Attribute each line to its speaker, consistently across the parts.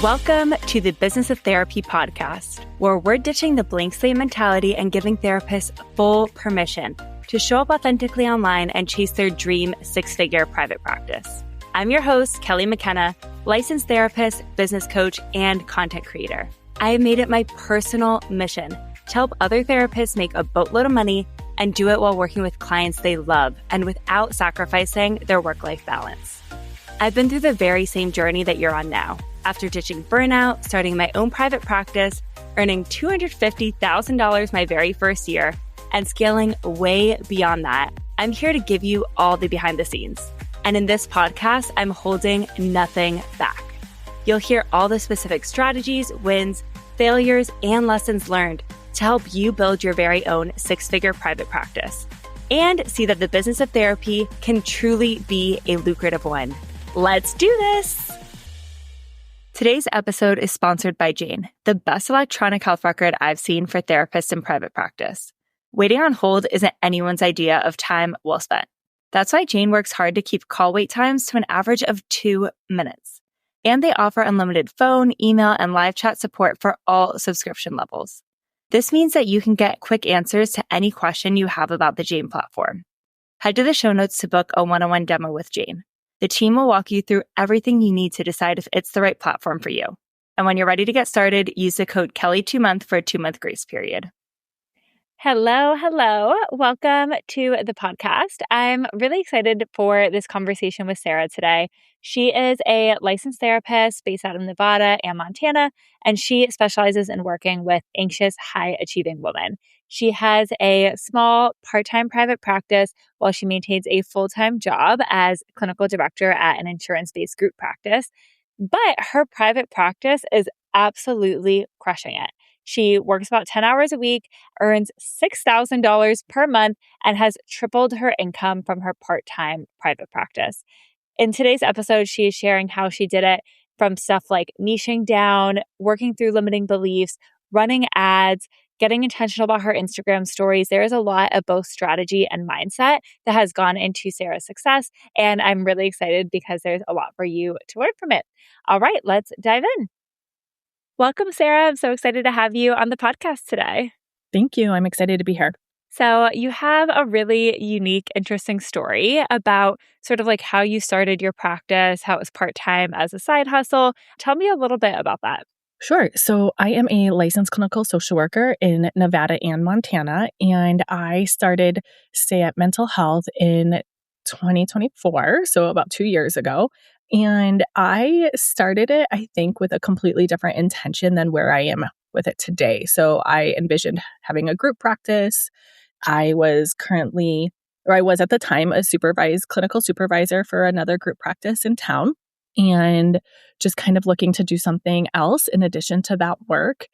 Speaker 1: Welcome to the Business of Therapy podcast, where we're ditching the blank slate mentality and giving therapists full permission to show up authentically online and chase their dream six-figure private practice. I'm your host, Kelly McKenna, licensed therapist, business coach, and content creator. I have made it my personal mission to help other therapists make a boatload of money and do it while working with clients they love and without sacrificing their work-life balance. I've been through the very same journey that you're on now. After ditching burnout, starting my own private practice, earning $250,000 my very first year, and scaling way beyond that, I'm here to give you all the behind the scenes. And in this podcast, I'm holding nothing back. You'll hear all the specific strategies, wins, failures, and lessons learned to help you build your very own six-figure private practice and see that the business of therapy can truly be a lucrative one. Let's do this! Today's episode is sponsored by Jane, the best electronic health record I've seen for therapists in private practice. Waiting on hold isn't anyone's idea of time well spent. That's why Jane works hard to keep call wait times to an average of 2 minutes. And they offer unlimited phone, email, and live chat support for all subscription levels. This means that you can get quick answers to any question you have about the Jane platform. Head to the show notes to book a one-on-one demo with Jane. The team will walk you through everything you need to decide if it's the right platform for you. And when you're ready to get started, use the code Kelly2month for a 2-month grace period. Hello. Welcome to the podcast. I'm really excited for this conversation with Sarah today. She is a licensed therapist based out of Nevada and Montana, and she specializes in working with anxious, high-achieving women. She has a small part-time private practice while she maintains a full-time job as clinical director at an insurance-based group practice. But her private practice is absolutely crushing it. She works about 10 hours a week, earns $6,000 per month, and has tripled her income from her part-time private practice. In today's episode, she is sharing how she did it from stuff like niching down, working through limiting beliefs, running ads, getting intentional about her Instagram stories. There is a lot of both strategy and mindset that has gone into Sarah's success, and I'm really excited because there's a lot for you to learn from it. All right, let's dive in. Welcome, Sarah. I'm so excited to have you on the podcast today.
Speaker 2: Thank you. I'm excited to be here.
Speaker 1: So you have a really unique, interesting story about sort of like how you started your practice, how it was part-time as a side hustle. Tell me a little bit about that.
Speaker 2: Sure. So I am a licensed clinical social worker in Nevada and Montana, and I started Stay at Mental Health in 2024, so about 2 years ago. And I started it, I think, with a completely different intention than where I am with it today. So I envisioned having a group practice. I was at the time, a clinical supervisor for another group practice in town, and just kind of looking to do something else in addition to that work.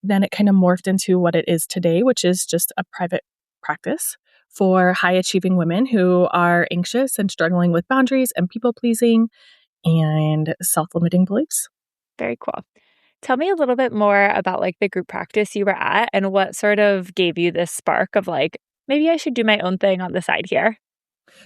Speaker 2: Then it kind of morphed into what it is today, which is just a private practice for high-achieving women who are anxious and struggling with boundaries and people-pleasing and self-limiting beliefs.
Speaker 1: Very cool. Tell me a little bit more about like the group practice you were at and what sort of gave you this spark of like, maybe I should do my own thing on the side here.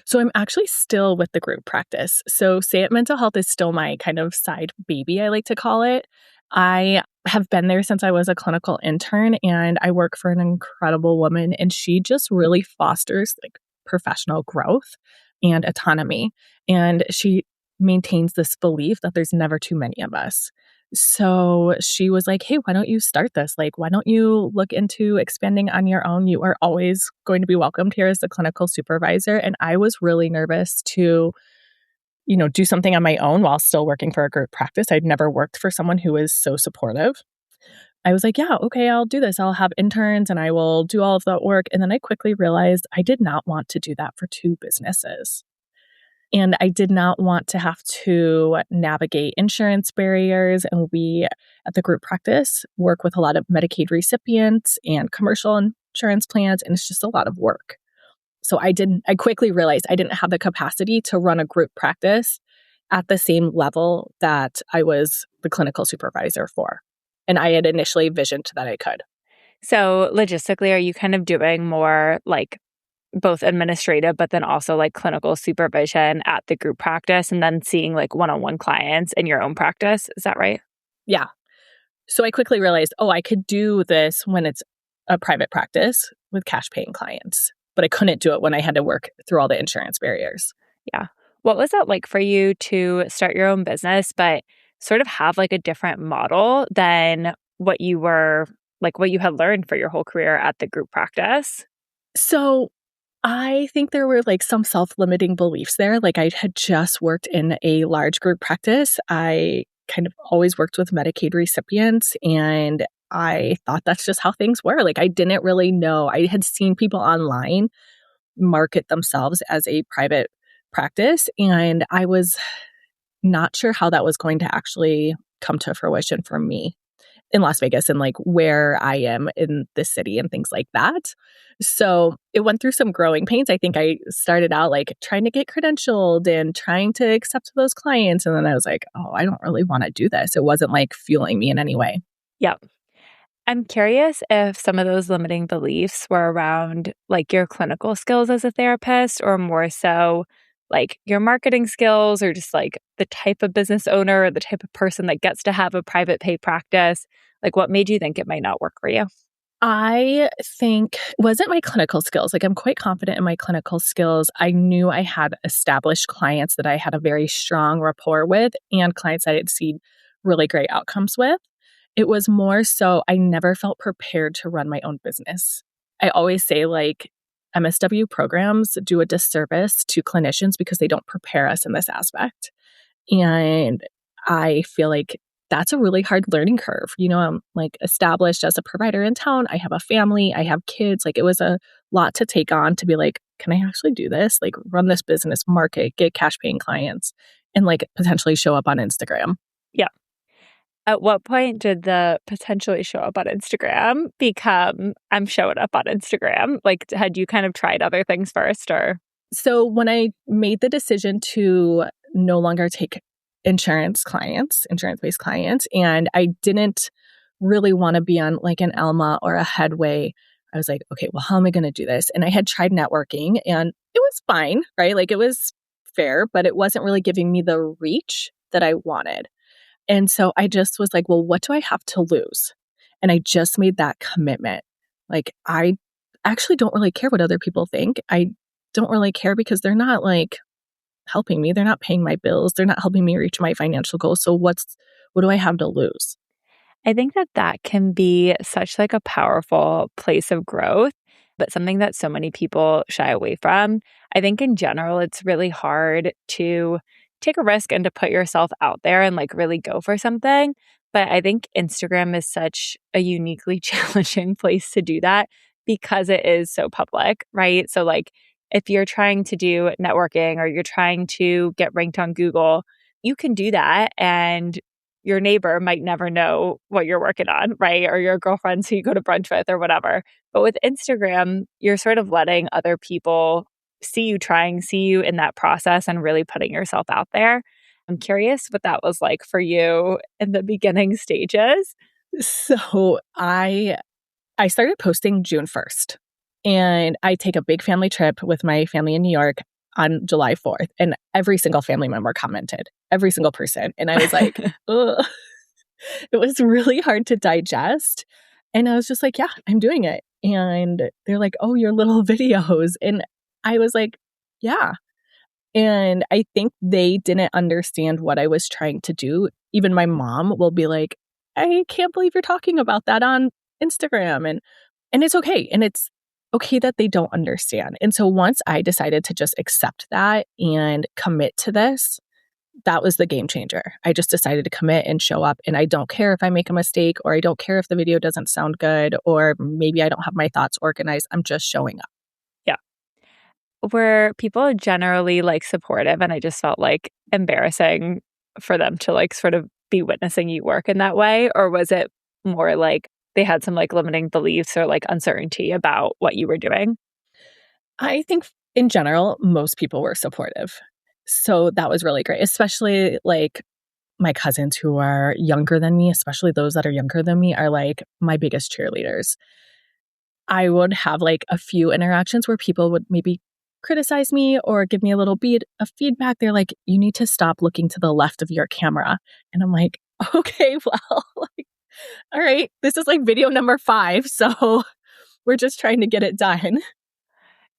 Speaker 2: So I'm actually still with the group practice. So Stay at Mental Health is still my kind of side baby, I like to call it. I have been there since I was a clinical intern, and I work for an incredible woman, and she just really fosters like professional growth and autonomy. And she maintains this belief that there's never too many of us. So she was like, hey, why don't you start this? Like, why don't you look into expanding on your own? You are always going to be welcomed here as the clinical supervisor. And I was really nervous to, do something on my own while still working for a group practice. I'd never worked for someone who was so supportive. I was like, yeah, okay, I'll do this. I'll have interns and I will do all of that work. And then I quickly realized I did not want to do that for 2 businesses. And I did not want to have to navigate insurance barriers. And we at the group practice work with a lot of Medicaid recipients and commercial insurance plans. And it's just a lot of work. So I quickly realized I didn't have the capacity to run a group practice at the same level that I was the clinical supervisor for. And I had initially visioned that I could.
Speaker 1: So logistically, are you kind of doing more like both administrative, but then also like clinical supervision at the group practice and then seeing like one-on-one clients in your own practice? Is that right?
Speaker 2: Yeah. So I quickly realized, I could do this when it's a private practice with cash paying clients, but I couldn't do it when I had to work through all the insurance barriers.
Speaker 1: Yeah. What was that like for you to start your own business, but sort of have like a different model than what you were like what you had learned for your whole career at the group practice?
Speaker 2: So I think there were like some self-limiting beliefs there. Like I had just worked in a large group practice. I kind of always worked with Medicaid recipients, and I thought that's just how things were. Like I didn't really know. I had seen people online market themselves as a private practice, and I was not sure how that was going to actually come to fruition for me in Las Vegas and like where I am in the city and things like that. So it went through some growing pains. I think I started out like trying to get credentialed and trying to accept those clients. And then I was like, I don't really want to do this. It wasn't like fueling me in any way.
Speaker 1: Yeah. I'm curious if some of those limiting beliefs were around like your clinical skills as a therapist or more so like your marketing skills or just like the type of business owner or the type of person that gets to have a private pay practice. Like what made you think it might not work for you?
Speaker 2: I think wasn't my clinical skills. Like I'm quite confident in my clinical skills. I knew I had established clients that I had a very strong rapport with and clients I had seen really great outcomes with. It was more so I never felt prepared to run my own business. I always say like MSW programs do a disservice to clinicians because they don't prepare us in this aspect. And I feel like that's a really hard learning curve. You know, I'm like established as a provider in town. I have a family, I have kids. Like it was a lot to take on to be like, can I actually do this? Like run this business, market, get cash paying clients, and like potentially show up on Instagram.
Speaker 1: Yeah. At what point did the potentially show up on Instagram become I'm showing up on Instagram? Like, had you kind of tried other things first or?
Speaker 2: So when I made the decision to no longer take insurance-based clients, and I didn't really want to be on like an Elma or a Headway, I was like, okay, well, how am I going to do this? And I had tried networking and it was fine, right? Like it was fair, but it wasn't really giving me the reach that I wanted. And so I just was like, well, what do I have to lose? And I just made that commitment. Like, I actually don't really care what other people think. I don't really care because they're not like helping me. They're not paying my bills. They're not helping me reach my financial goals. So what do I have to lose?
Speaker 1: I think that that can be such like a powerful place of growth, but something that so many people shy away from. I think in general, it's really hard to take a risk and to put yourself out there and like really go for something. But I think Instagram is such a uniquely challenging place to do that because it is so public, right? So like if you're trying to do networking or you're trying to get ranked on Google, you can do that and your neighbor might never know what you're working on, right? Or your girlfriends who you go to brunch with or whatever. But with Instagram, you're sort of letting other people see you in that process and really putting yourself out there. I'm curious what that was like for you in the beginning stages.
Speaker 2: So I started posting June 1st, and I take a big family trip with my family in New York on July 4th, and every single family member commented, every single person. And I was like, ugh. It was really hard to digest. And I was just like, yeah, I'm doing it. And they're like, oh, your little videos. And I was like, yeah. And I think they didn't understand what I was trying to do. Even my mom will be like, I can't believe you're talking about that on Instagram. And it's okay. And it's okay that they don't understand. And so once I decided to just accept that and commit to this, that was the game changer. I just decided to commit and show up. And I don't care if I make a mistake, or I don't care if the video doesn't sound good, or maybe I don't have my thoughts organized. I'm just showing up.
Speaker 1: Yeah. Were people generally like supportive? And I just felt like embarrassing for them to like sort of be witnessing you work in that way? Or was it more like they had some like limiting beliefs or like uncertainty about what you were doing?
Speaker 2: I think in general, most people were supportive. So that was really great, especially like my cousins who are younger than me, especially those that are younger than me, are like my biggest cheerleaders. I would have like a few interactions where people would maybe criticize me or give me a little bit of feedback. They're like, you need to stop looking to the left of your camera. And I'm like, Okay, well, all right, this is like video number 5, so we're just trying to get it done.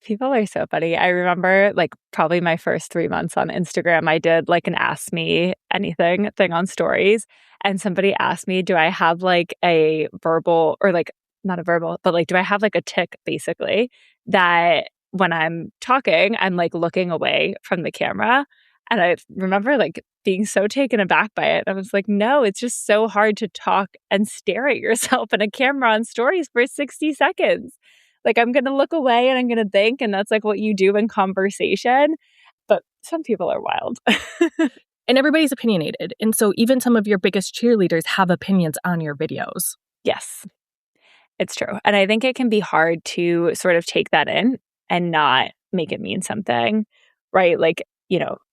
Speaker 1: People are so funny. I remember like probably my first 3 months on Instagram, I did like an ask me anything thing on stories. And somebody asked me, do I have like a verbal or like not a verbal, but like, do I have like a tick basically that when I'm talking, I'm like looking away from the camera? And I remember like being so taken aback by it. I was like, no, it's just so hard to talk and stare at yourself in a camera on stories for 60 seconds. Like, I'm going to look away and I'm going to think, and that's like what you do in conversation. But some people are wild.
Speaker 2: And everybody's opinionated. And so even some of your biggest cheerleaders have opinions on your videos.
Speaker 1: Yes, it's true. And I think it can be hard to sort of take that in and not make it mean something, right? Like,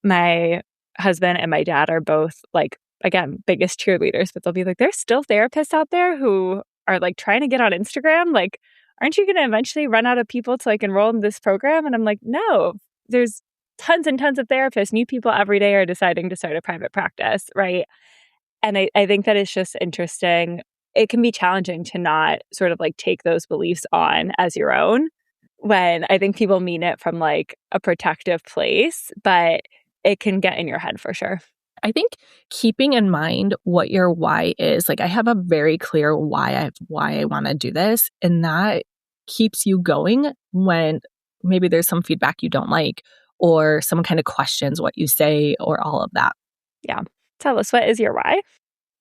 Speaker 1: my husband and my dad are both like, again, biggest cheerleaders, but they'll be like, there's still therapists out there who are like trying to get on Instagram. Like, aren't you going to eventually run out of people to like enroll in this program? And I'm like, no, there's tons and tons of therapists. New people every day are deciding to start a private practice, right? And I think that it's just interesting. It can be challenging to not sort of like take those beliefs on as your own when I think people mean it from like a protective place, but it can get in your head for sure.
Speaker 2: I think keeping in mind what your why is, like I have a very clear why I want to do this, and that keeps you going when maybe there's some feedback you don't like or someone kind of questions what you say or all of that.
Speaker 1: Yeah. Tell us, what is your why?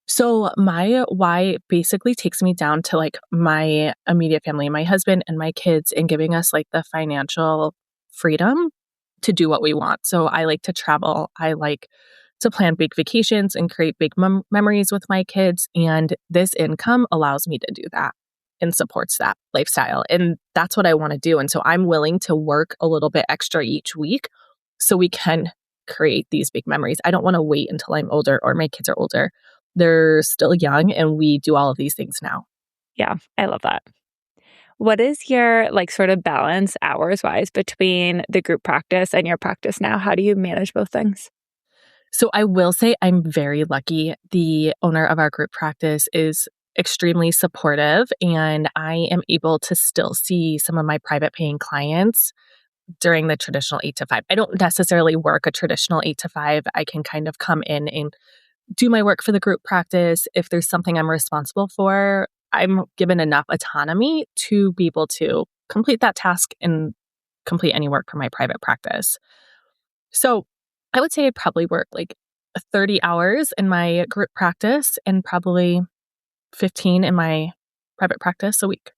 Speaker 2: So my why basically takes me down to like my immediate family, my husband and my kids, and giving us like the financial freedom to do what we want. So I like to travel. I like to plan big vacations and create big memories with my kids. And this income allows me to do that and supports that lifestyle. And that's what I want to do. And so I'm willing to work a little bit extra each week so we can create these big memories. I don't want to wait until I'm older or my kids are older. They're still young and we do all of these things now.
Speaker 1: Yeah, I love that. What is your like sort of balance hours wise between the group practice and your practice now? How do you manage both things?
Speaker 2: So I will say I'm very lucky. The owner of our group practice is extremely supportive, and I am able to still see some of my private paying clients during the traditional 8 to 5. I don't necessarily work a traditional 8 to 5. I can kind of come in and do my work for the group practice. If there's something I'm responsible for, I'm given enough autonomy to be able to complete that task and complete any work for my private practice. So I would say I probably work like 30 hours in my group practice and probably 15 in my private practice a week.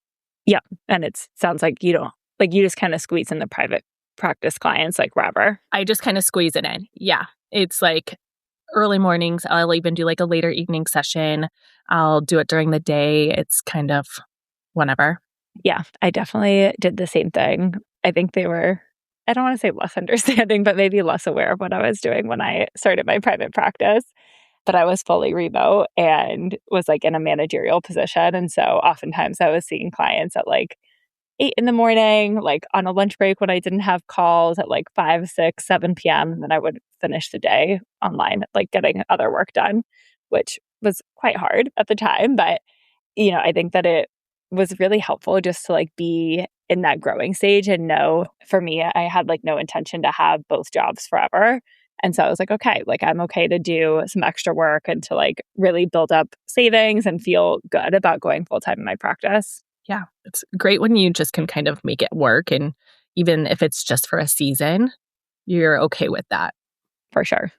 Speaker 1: Yeah. And it sounds like you don't, like you just kind of squeeze in the private practice clients like rubber.
Speaker 2: I just kind of squeeze it in. Yeah. It's like early mornings. I'll even do like a later evening session. I'll do it during the day. It's kind of whenever.
Speaker 1: Yeah. I definitely did the same thing. I think they were, I don't want to say less understanding, but maybe less aware of what I was doing when I started my private practice. But I was fully remote and was like in a managerial position. And so oftentimes I was seeing clients at like 8 in the morning, like on a lunch break when I didn't have calls at like 5, 6, 7 p.m. And then I would finish the day online, like getting other work done, which was quite hard at the time. But, I think that it was really helpful just to like be in that growing stage and know for me, I had like no intention to have both jobs forever. And so I was like, okay, like I'm okay to do some extra work and to like really build up savings and feel good about going full time in my practice.
Speaker 2: Yeah, it's great when you just can kind of make it work. And even if it's just for a season, you're okay with that.
Speaker 1: For sure.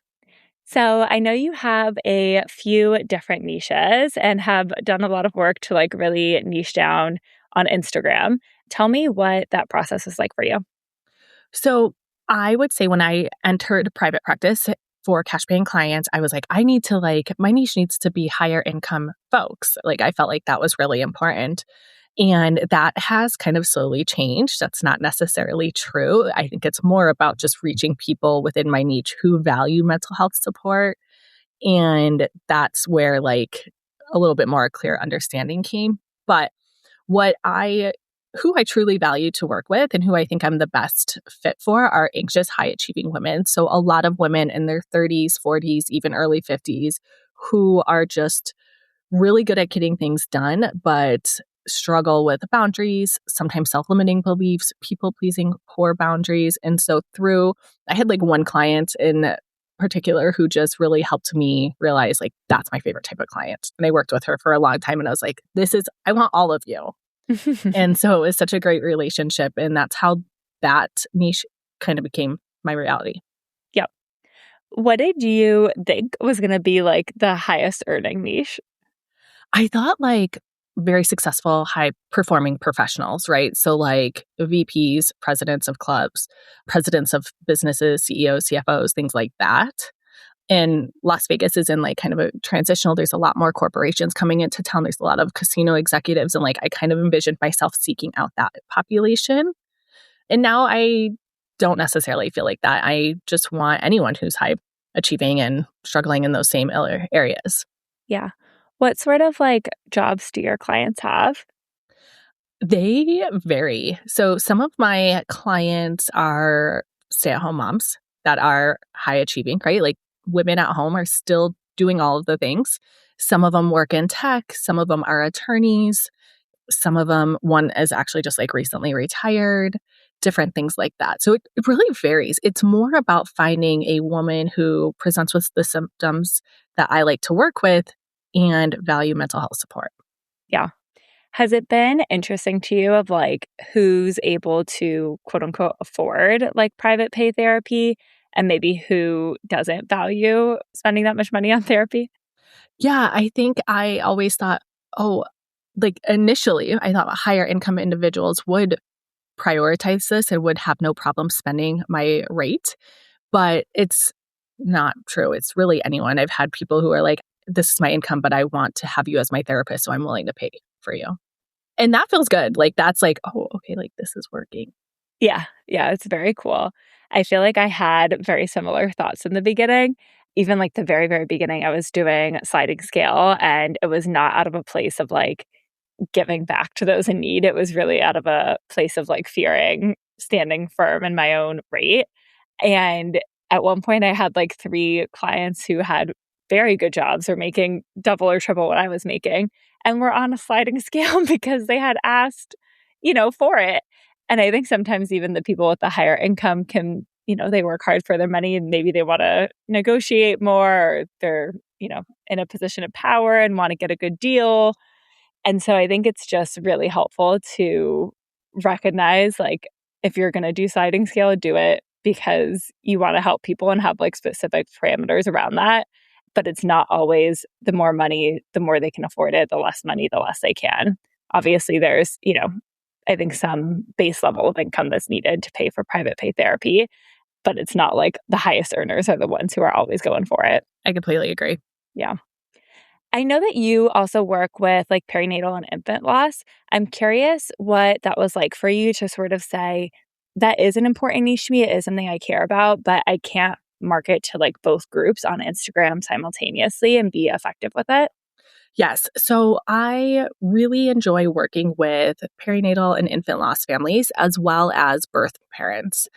Speaker 1: So I know you have a few different niches and have done a lot of work to like really niche down on Instagram. Tell me what that process is like for you.
Speaker 2: So I would say when I entered private practice for cash paying clients, I was like, I need to my niche needs to be higher income folks. Like I felt like that was really important. And that has kind of slowly changed. That's not necessarily true. I think it's more about just reaching people within my niche who value mental health support. And that's where like a little bit more clear understanding came. But who I truly value to work with and who I think I'm the best fit for are anxious, high achieving women. So a lot of women in their 30s, 40s, even early 50s who are just really good at getting things done, but struggle with boundaries, sometimes self-limiting beliefs, people-pleasing, poor boundaries. And so I had like one client in particular who just really helped me realize like, that's my favorite type of client. And I worked with her for a long time and I was like, I want all of you. And so it was such a great relationship. And that's how that niche kind of became my reality.
Speaker 1: Yep. What did you think was going to be like the highest earning niche?
Speaker 2: I thought like very successful, high performing professionals, right? So like VPs, presidents of clubs, presidents of businesses, CEOs, CFOs, things like that. And Las Vegas is in like kind of a transitional. There's a lot more corporations coming into town. There's a lot of casino executives. And like I kind of envisioned myself seeking out that population. And now I don't necessarily feel like that. I just want anyone who's high achieving and struggling in those same areas.
Speaker 1: Yeah. What sort of like jobs do your clients have?
Speaker 2: They vary. So some of my clients are stay-at-home moms that are high achieving, right? Like women at home are still doing all of the things. Some of them work in tech. Some of them are attorneys. Some of them, one is actually just like recently retired, different things like that. So it really varies. It's more about finding a woman who presents with the symptoms that I like to work with and value mental health support.
Speaker 1: Yeah. Has it been interesting to you of like who's able to quote unquote afford like private pay therapy and maybe who doesn't value spending that much money on therapy?
Speaker 2: Yeah, I think I always thought, like initially, I thought higher income individuals would prioritize this and would have no problem spending my rate. But it's not true. It's really anyone. I've had people who are like, this is my income, but I want to have you as my therapist, so I'm willing to pay for you. And that feels good. Like, that's like, oh, okay, like this is working.
Speaker 1: Yeah. Yeah. It's very cool. I feel like I had very similar thoughts in the beginning. Even like the very, very beginning, I was doing sliding scale and it was not out of a place of like giving back to those in need. It was really out of a place of like fearing standing firm in my own rate. And at one point, I had like 3 clients who had very good jobs or making double or triple what I was making and were on a sliding scale because they had asked, for it. And I think sometimes even the people with the higher income can, they work hard for their money and maybe they want to negotiate more or they're, in a position of power and want to get a good deal. And so I think it's just really helpful to recognize like if you're going to do sliding scale, do it because you want to help people and have like specific parameters around that. But it's not always the more money, the more they can afford it, the less money, the less they can. Obviously, there's, I think some base level of income that's needed to pay for private pay therapy, but it's not like the highest earners are the ones who are always going for it.
Speaker 2: I completely agree.
Speaker 1: Yeah. I know that you also work with like perinatal and infant loss. I'm curious what that was like for you to sort of say, that is an important niche to me. It is something I care about, but I can't market to like both groups on Instagram simultaneously and be effective with it.
Speaker 2: Yes. So I really enjoy working with perinatal and infant loss families as well as birth parents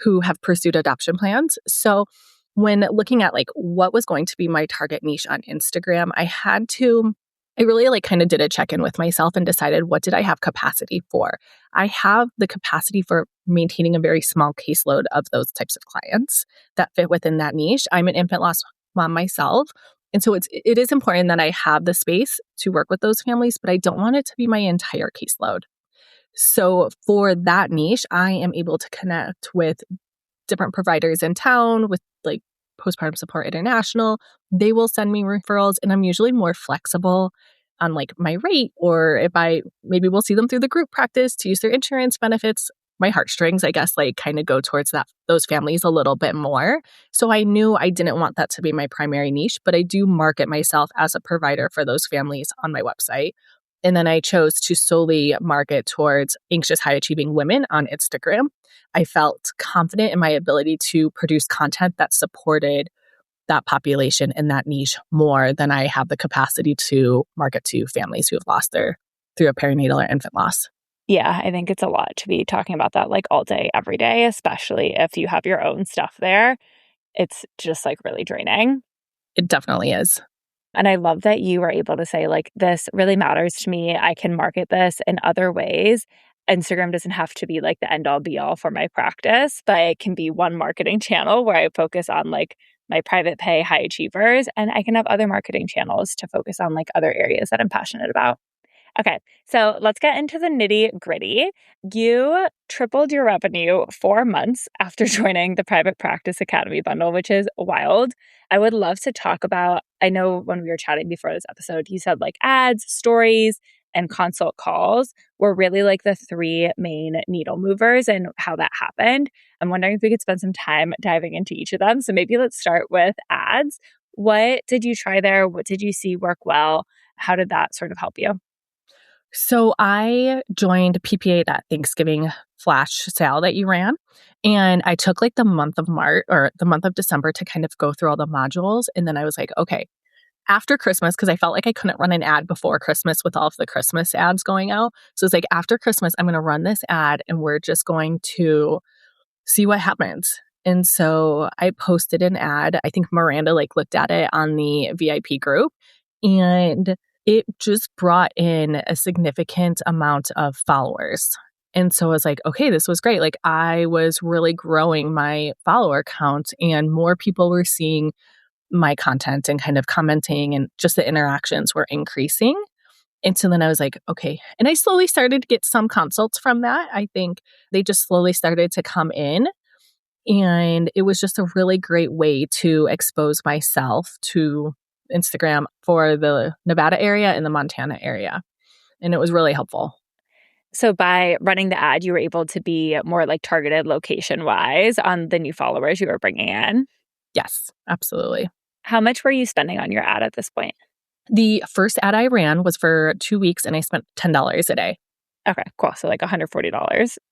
Speaker 2: who have pursued adoption plans. So when looking at like what was going to be my target niche on Instagram, I really like kind of did a check-in with myself and decided what did I have capacity for? I have the capacity for maintaining a very small caseload of those types of clients that fit within that niche. I'm an infant loss mom myself. And so it is important that I have the space to work with those families, but I don't want it to be my entire caseload. So for that niche, I am able to connect with different providers in town with like Postpartum Support International. They will send me referrals and I'm usually more flexible on like my rate or if maybe we'll see them through the group practice to use their insurance benefits. My heartstrings, I guess, like kind of go towards those families a little bit more. So I knew I didn't want that to be my primary niche, but I do market myself as a provider for those families on my website. And then I chose to solely market towards anxious, high achieving women on Instagram. I felt confident in my ability to produce content that supported that population in that niche more than I have the capacity to market to families who have lost through a perinatal or infant loss.
Speaker 1: Yeah, I think it's a lot to be talking about that like all day, every day, especially if you have your own stuff there. It's just like really draining.
Speaker 2: It definitely is.
Speaker 1: And I love that you were able to say, like, this really matters to me. I can market this in other ways. Instagram doesn't have to be like the end all be all for my practice, but it can be one marketing channel where I focus on like my private pay high achievers. And I can have other marketing channels to focus on like other areas that I'm passionate about. Okay, so let's get into the nitty gritty. You tripled your revenue 4 months after joining the Private Practice Academy bundle, which is wild. I would love to talk about, I know when we were chatting before this episode, you said like ads, stories, and consult calls were really like the three main needle movers and how that happened. I'm wondering if we could spend some time diving into each of them. So maybe let's start with ads. What did you try there? What did you see work well? How did that sort of help you?
Speaker 2: So I joined PPA, that Thanksgiving flash sale that you ran. And I took like the month of March or the month of December to kind of go through all the modules. And then I was like, okay, after Christmas, because I felt like I couldn't run an ad before Christmas with all of the Christmas ads going out. So it's like after Christmas, I'm going to run this ad and we're just going to see what happens. And so I posted an ad. I think Miranda like looked at it on the VIP group, and it just brought in a significant amount of followers. And so I was like, okay, this was great. Like I was really growing my follower count and more people were seeing my content and kind of commenting, and just the interactions were increasing. And so then I was like, okay. And I slowly started to get some consults from that. I think they just slowly started to come in. And it was just a really great way to expose myself to Instagram for the Nevada area and the Montana area. And it was really helpful.
Speaker 1: So by running the ad, you were able to be more like targeted location wise on the new followers you were bringing in.
Speaker 2: Yes, absolutely.
Speaker 1: How much were you spending on your ad at this point?
Speaker 2: The first ad I ran was for 2 weeks and I spent $10 a day.
Speaker 1: Okay, cool. So like $140.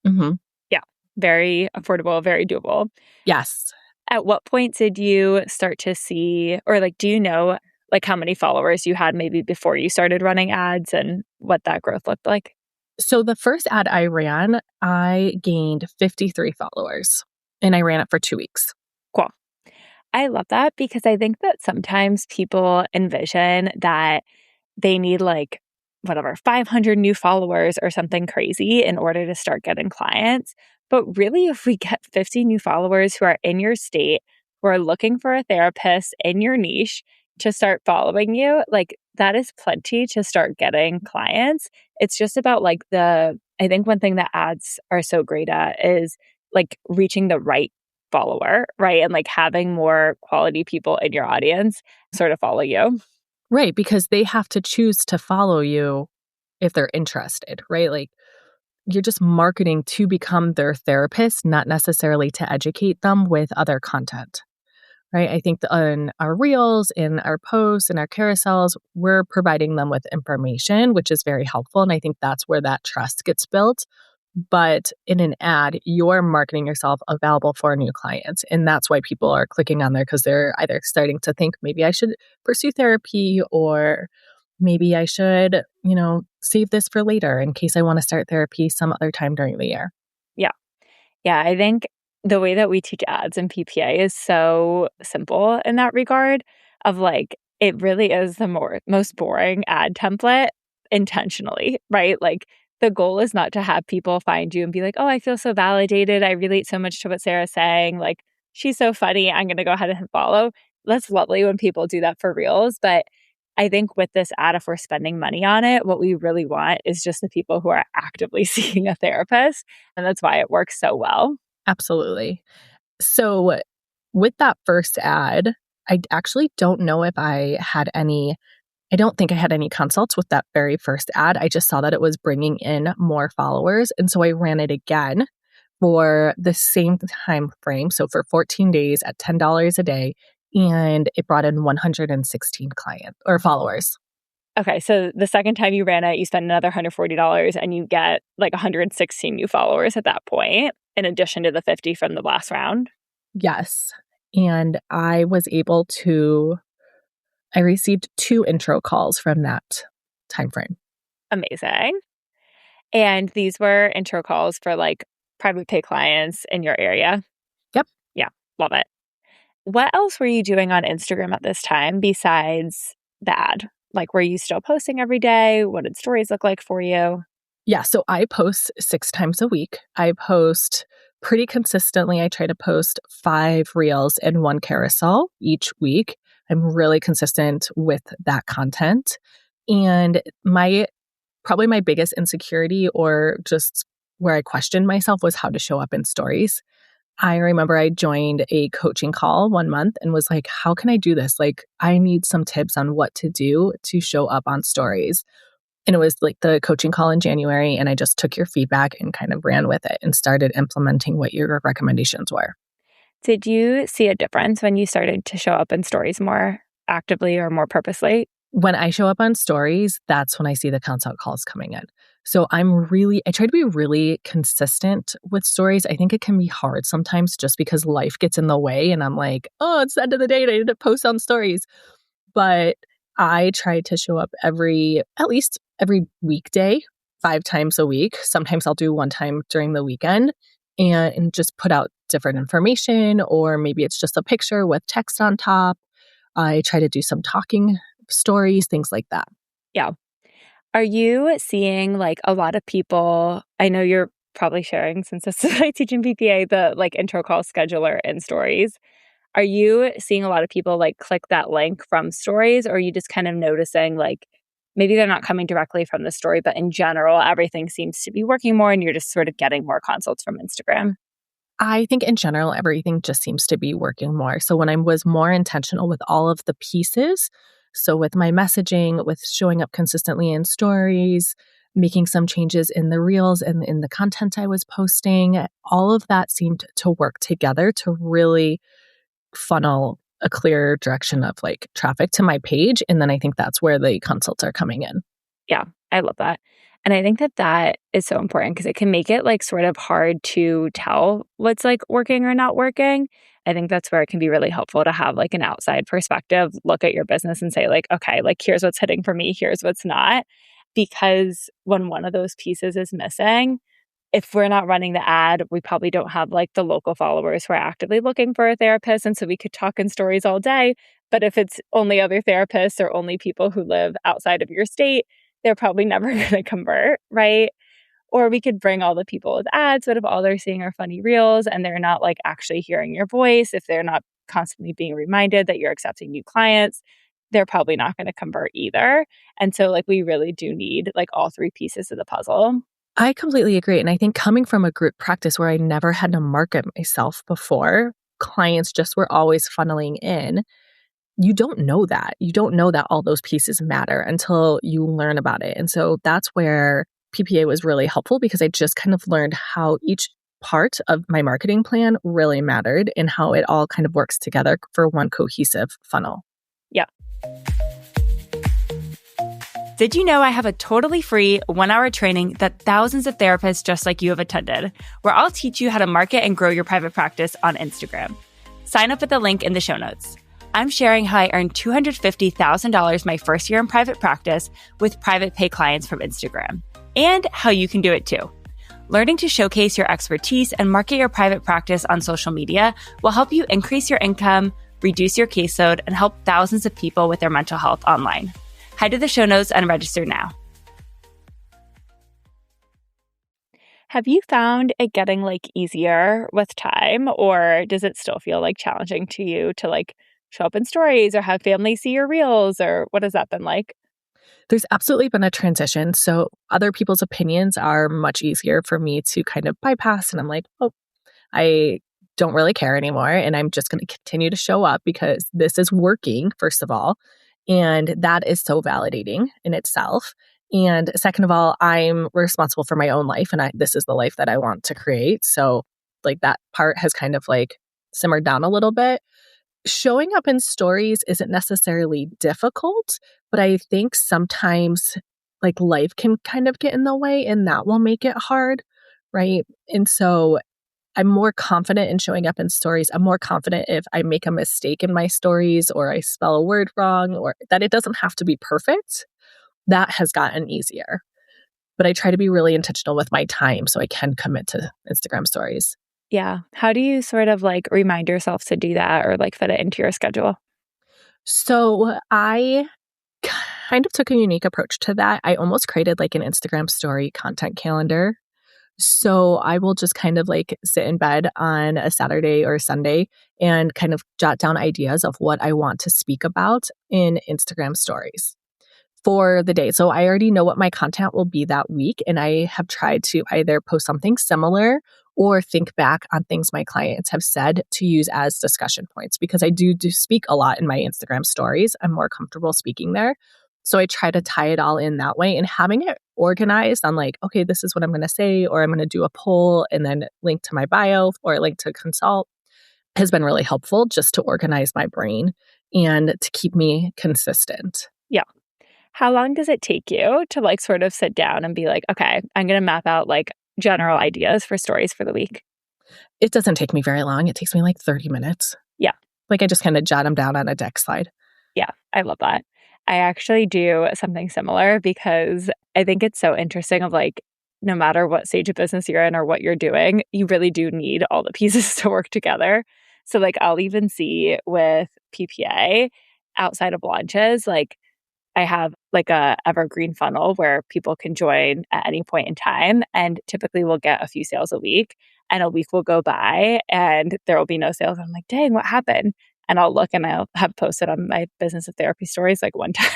Speaker 2: Mm-hmm.
Speaker 1: Yeah, very affordable, very doable.
Speaker 2: Yes.
Speaker 1: At what point did you start to see, or like, do you know like how many followers you had maybe before you started running ads and what that growth looked like?
Speaker 2: So the first ad I ran, I gained 53 followers and I ran it for 2 weeks.
Speaker 1: Cool. I love that because I think that sometimes people envision that they need like whatever 500 new followers or something crazy in order to start getting clients. But really, if we get 50 new followers who are in your state, who are looking for a therapist in your niche to start following you, like that is plenty to start getting clients. It's just about like I think one thing that ads are so great at is like reaching the right follower, right? And like having more quality people in your audience sort of follow you.
Speaker 2: Right, because they have to choose to follow you if they're interested, right? Like you're just marketing to become their therapist, not necessarily to educate them with other content, right? I think on our reels, in our posts, in our carousels, we're providing them with information, which is very helpful. And I think that's where that trust gets built. But in an ad, you're marketing yourself available for new clients. And that's why people are clicking on there because they're either starting to think maybe I should pursue therapy or maybe I should, save this for later in case I want to start therapy some other time during the year.
Speaker 1: Yeah. Yeah. I think the way that we teach ads in PPA is so simple in that regard of like, it really is the most boring ad template intentionally, right? Like the goal is not to have people find you and be like, oh, I feel so validated. I relate so much to what Sarah's saying. Like, she's so funny. I'm going to go ahead and follow. That's lovely when people do that for reals. But I think with this ad, if we're spending money on it, what we really want is just the people who are actively seeking a therapist. And that's why it works so well.
Speaker 2: Absolutely. So with that first ad, I actually don't know if I don't think I had any consults with that very first ad. I just saw that it was bringing in more followers. And so I ran it again for the same time frame. So for 14 days at $10 a day. And it brought in 116 clients or followers.
Speaker 1: Okay. So the second time you ran it, you spend another $140 and you get like 116 new followers at that point, in addition to the 50 from the last round.
Speaker 2: Yes. And I received 2 intro calls from that time frame.
Speaker 1: Amazing. And these were intro calls for like private pay clients in your area.
Speaker 2: Yep.
Speaker 1: Yeah. Love it. What else were you doing on Instagram at this time besides the ad? Like, were you still posting every day? What did stories look like for you?
Speaker 2: Yeah, so I post 6 times a week. I post pretty consistently. I try to post 5 reels and 1 carousel each week. I'm really consistent with that content. And probably my biggest insecurity, or just where I questioned myself, was how to show up in stories. I remember I joined a coaching call one month and was like, how can I do this? Like, I need some tips on what to do to show up on stories. And it was like the coaching call in January, and I just took your feedback and kind of ran with it and started implementing what your recommendations were.
Speaker 1: Did you see a difference when you started to show up in stories more actively or more purposely?
Speaker 2: When I show up on stories, that's when I see the consult calls coming in. So I try to be really consistent with stories. I think it can be hard sometimes just because life gets in the way and I'm like, oh, it's the end of the day and I need to post on stories. But I try to show up at least every weekday, 5 times a week. Sometimes I'll do one time during the weekend and just put out different information, or maybe it's just a picture with text on top. I try to do some talking stories, things like that.
Speaker 1: Yeah. Are you seeing like a lot of people? I know you're probably sharing, since this is like teaching PPA, the like intro call scheduler in stories. Are you seeing a lot of people like click that link from stories, or are you just kind of noticing like maybe they're not coming directly from the story, but in general, everything seems to be working more and you're just sort of getting more consults from Instagram?
Speaker 2: I think in general, everything just seems to be working more. So when I was more intentional with all of the pieces, so with my messaging, with showing up consistently in stories, making some changes in the reels and in the content I was posting, all of that seemed to work together to really funnel a clear direction of like traffic to my page. And then I think that's where the consults are coming in.
Speaker 1: Yeah, I love that. And I think that that is so important because it can make it like sort of hard to tell what's like working or not working. I think that's where it can be really helpful to have like an outside perspective, look at your business and say like, okay, like here's what's hitting for me, here's what's not. Because when one of those pieces is missing, if we're not running the ad, we probably don't have like the local followers who are actively looking for a therapist. And so we could talk in stories all day. But if it's only other therapists or only people who live outside of your state, they're probably never going to convert, right? Or we could bring all the people with ads, but if all they're seeing are funny reels and they're not like actually hearing your voice, if they're not constantly being reminded that you're accepting new clients, they're probably not going to convert either. And so like we really do need like all three pieces of the puzzle.
Speaker 2: I completely agree. And I think coming from a group practice where I never had to market myself before, clients just were always funneling in. You don't know that. You don't know that all those pieces matter until you learn about it. And so that's where PPA was really helpful, because I just kind of learned how each part of my marketing plan really mattered and how it all kind of works together for one cohesive funnel.
Speaker 1: Yeah. Did you know I have a totally free 1-hour training that thousands of therapists just like you have attended, where I'll teach you how to market and grow your private practice on Instagram? Sign up at the link in the show notes. I'm sharing how I earned $250,000 my first year in private practice with private pay clients from Instagram, and how you can do it too. Learning to showcase your expertise and market your private practice on social media will help you increase your income, reduce your caseload, and help thousands of people with their mental health online. Head to the show notes and register now. Have you found it getting like easier with time, or does it still feel like challenging to you to like show up in stories or have family see your reels, or what has that been like?
Speaker 2: There's absolutely been a transition. So other people's opinions are much easier for me to kind of bypass. And I'm like, oh, I don't really care anymore. And I'm just going to continue to show up because this is working, first of all. And that is so validating in itself. And second of all, I'm responsible for my own life, and this is the life that I want to create. So like that part has kind of like simmered down a little bit. Showing up in stories isn't necessarily difficult, but I think sometimes like life can kind of get in the way, and that will make it hard, right? And so I'm more confident in showing up in stories. I'm more confident if I make a mistake in my stories or I spell a word wrong, or that it doesn't have to be perfect. That has gotten easier. But I try to be really intentional with my time so I can commit to Instagram stories.
Speaker 1: Yeah. How do you sort of like remind yourself to do that or like fit it into your schedule?
Speaker 2: So I kind of took a unique approach to that. I almost created like an Instagram story content calendar. So I will just kind of like sit in bed on a Saturday or Sunday and kind of jot down ideas of what I want to speak about in Instagram stories for the day. So I already know what my content will be that week. And I have tried to either post something similar or think back on things my clients have said to use as discussion points, because I do speak a lot in my Instagram stories. I'm more comfortable speaking there. So I try to tie it all in that way, and having it organized on like, okay, this is what I'm going to say, or I'm going to do a poll and then link to my bio or link to consult has been really helpful just to organize my brain and to keep me consistent.
Speaker 1: Yeah. How long does it take you to like sort of sit down and be like, okay, I'm going to map out like general ideas for stories for the week?
Speaker 2: It doesn't take me very long. It takes me like 30 minutes.
Speaker 1: Yeah.
Speaker 2: Like I just kind of jot them down on a deck slide.
Speaker 1: Yeah, I love that. I actually do something similar because I think it's so interesting of like, no matter what stage of business you're in or what you're doing, you really do need all the pieces to work together. So like I'll even see with PPA outside of launches, like I have like a evergreen funnel where people can join at any point in time. And typically we'll get a few sales a week, and a week will go by and there will be no sales. I'm like, dang, what happened? And I'll look and I'll have posted on my business of therapy stories like one time.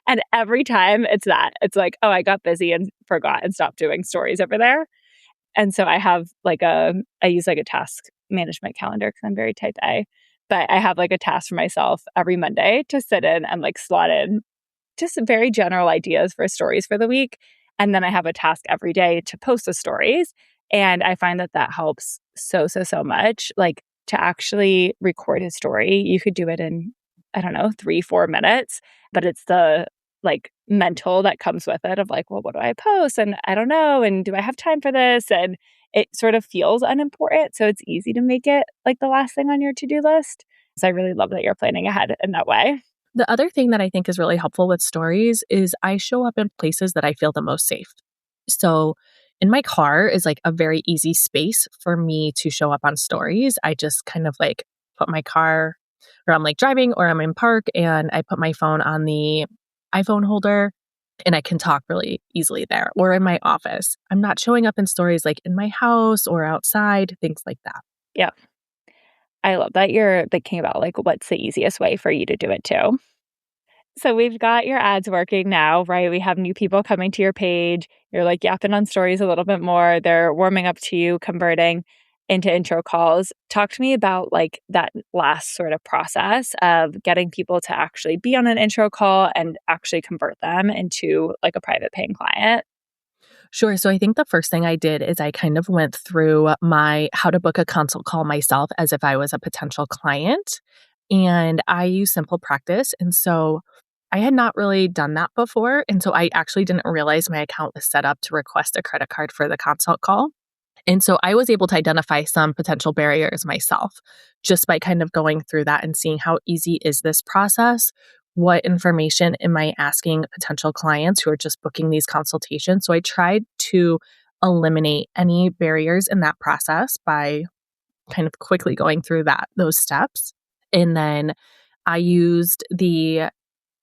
Speaker 1: And every time it's that. It's like, oh, I got busy and forgot and stopped doing stories over there. And so I have like I use like a task management calendar because I'm very type A. But I have like a task for myself every Monday to sit in and like slot in just very general ideas for stories for the week. And then I have a task every day to post the stories. And I find that that helps so much. Like to actually record a story, you could do it in, I don't know, 3-4 minutes, but it's the like mental that comes with it of like, well, what do I post? And I don't know. And do I have time for this? And it sort of feels unimportant. So it's easy to make it like the last thing on your to-do list. So I really love that you're planning ahead in that way.
Speaker 2: The other thing that I think is really helpful with stories is I show up in places that I feel the most safe. So in my car is like a very easy space for me to show up on stories. I just kind of like put my car, or I'm like driving or I'm in park, and I put my phone on the iPhone holder and I can talk really easily there, or in my office. I'm not showing up in stories like in my house or outside, things like that.
Speaker 1: Yeah. I love that you're thinking about like what's the easiest way for you to do it too. So we've got your ads working now, right? We have new people coming to your page. You're like yapping on stories a little bit more. They're warming up to you, converting into intro calls. Talk to me about like that last sort of process of getting people to actually be on an intro call and actually convert them into like a private paying client.
Speaker 2: Sure. So I think the first thing I did is I kind of went through my how to book a consult call myself as if I was a potential client. And I use Simple Practice. And so I had not really done that before. And so I actually didn't realize my account was set up to request a credit card for the consult call. And so I was able to identify some potential barriers myself just by kind of going through that and seeing how easy is this process? What information am I asking potential clients who are just booking these consultations? So I tried to eliminate any barriers in that process by kind of quickly going through those steps. And then I used the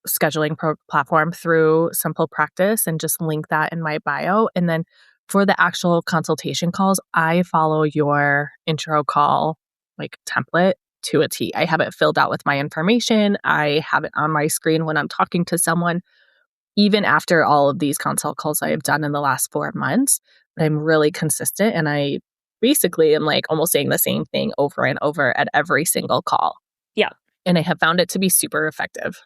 Speaker 2: scheduling platform through Simple Practice and just link that in my bio. And then for the actual consultation calls, I follow your intro call like template to a T. I have it filled out with my information. I have it on my screen when I'm talking to someone, even after all of these consult calls I have done in the last 4 months. But I'm really consistent, and I basically am like almost saying the same thing over and over at every single call.
Speaker 1: Yeah.
Speaker 2: And I have found it to be super effective.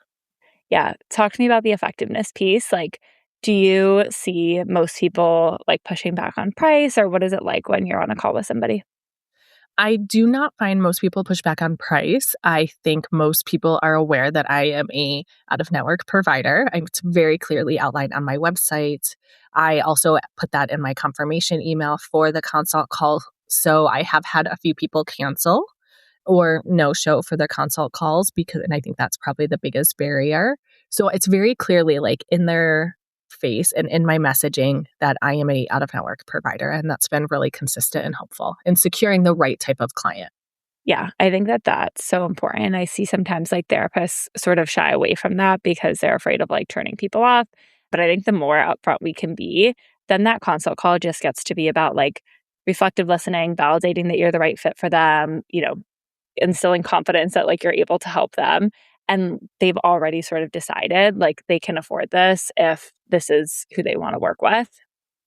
Speaker 1: Yeah. Talk to me about the effectiveness piece. Like, do you see most people like pushing back on price, or what is it like when you're on a call with somebody?
Speaker 2: I do not find most people push back on price. I think most people are aware that I am a out-of-network provider. It's very clearly outlined on my website. I also put that in my confirmation email for the consult call. So I have had a few people cancel or no show for their consult calls and I think that's probably the biggest barrier. So it's very clearly like in their face and in my messaging that I am a out-of-network provider. And that's been really consistent and helpful in securing the right type of client.
Speaker 1: Yeah, I think that that's so important. I see sometimes like therapists sort of shy away from that because they're afraid of like turning people off. But I think the more upfront we can be, then that consult call just gets to be about like reflective listening, validating that you're the right fit for them, instilling confidence that like you're able to help them. And they've already sort of decided like they can afford this if this is who they want to work with.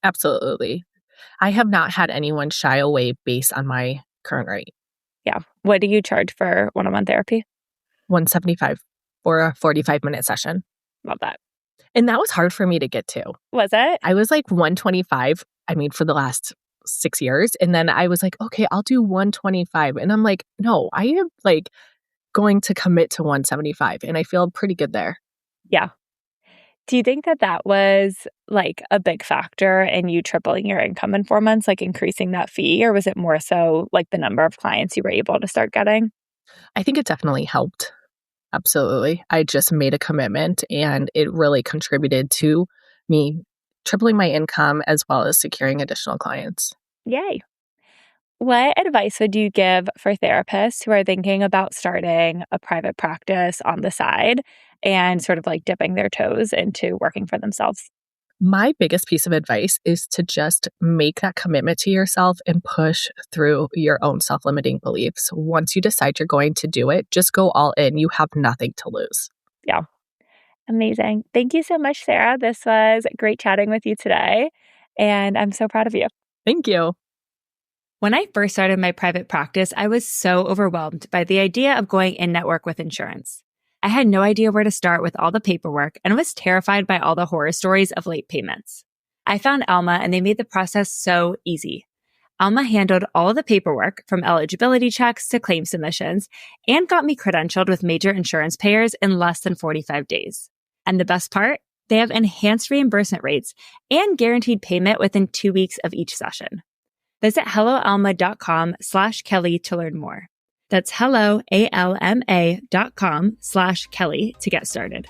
Speaker 2: Absolutely. I have not had anyone shy away based on my current rate.
Speaker 1: Yeah. What do you charge for one-on-one therapy?
Speaker 2: $175 for a 45-minute session.
Speaker 1: Love that.
Speaker 2: And that was hard for me to get to.
Speaker 1: Was it?
Speaker 2: I was like 125, for the last 6 years. And then I was like, okay, I'll do 125. And I'm like, no, I am like going to commit to 175. And I feel pretty good there.
Speaker 1: Yeah. Do you think that that was like a big factor in you tripling your income in 4 months, like increasing that fee? Or was it more so like the number of clients you were able to start getting?
Speaker 2: I think it definitely helped. Absolutely. I just made a commitment and it really contributed to me tripling my income as well as securing additional clients.
Speaker 1: Yay. What advice would you give for therapists who are thinking about starting a private practice on the side and sort of like dipping their toes into working for themselves?
Speaker 2: My biggest piece of advice is to just make that commitment to yourself and push through your own self-limiting beliefs. Once you decide you're going to do it, just go all in. You have nothing to lose.
Speaker 1: Yeah. Amazing. Thank you so much, Sarah. This was great chatting with you today. And I'm so proud of you.
Speaker 2: Thank you.
Speaker 1: When I first started my private practice, I was so overwhelmed by the idea of going in-network with insurance. I had no idea where to start with all the paperwork and was terrified by all the horror stories of late payments. I found Alma and they made the process so easy. Alma handled all of the paperwork from eligibility checks to claim submissions and got me credentialed with major insurance payers in less than 45 days. And the best part? They have enhanced reimbursement rates and guaranteed payment within 2 weeks of each session. Visit helloalma.com/Kelly to learn more. That's helloalma.com/Kelly to get started.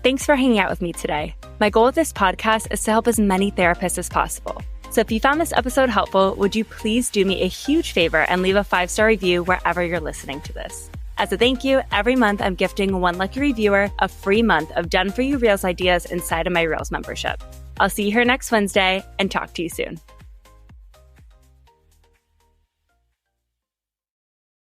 Speaker 1: Thanks for hanging out with me today. My goal with this podcast is to help as many therapists as possible. So if you found this episode helpful, would you please do me a huge favor and leave a 5-star review wherever you're listening to this? As a thank you, every month I'm gifting one lucky reviewer a free month of done-for-you Reels ideas inside of my Reels membership. I'll see you here next Wednesday and talk to you soon.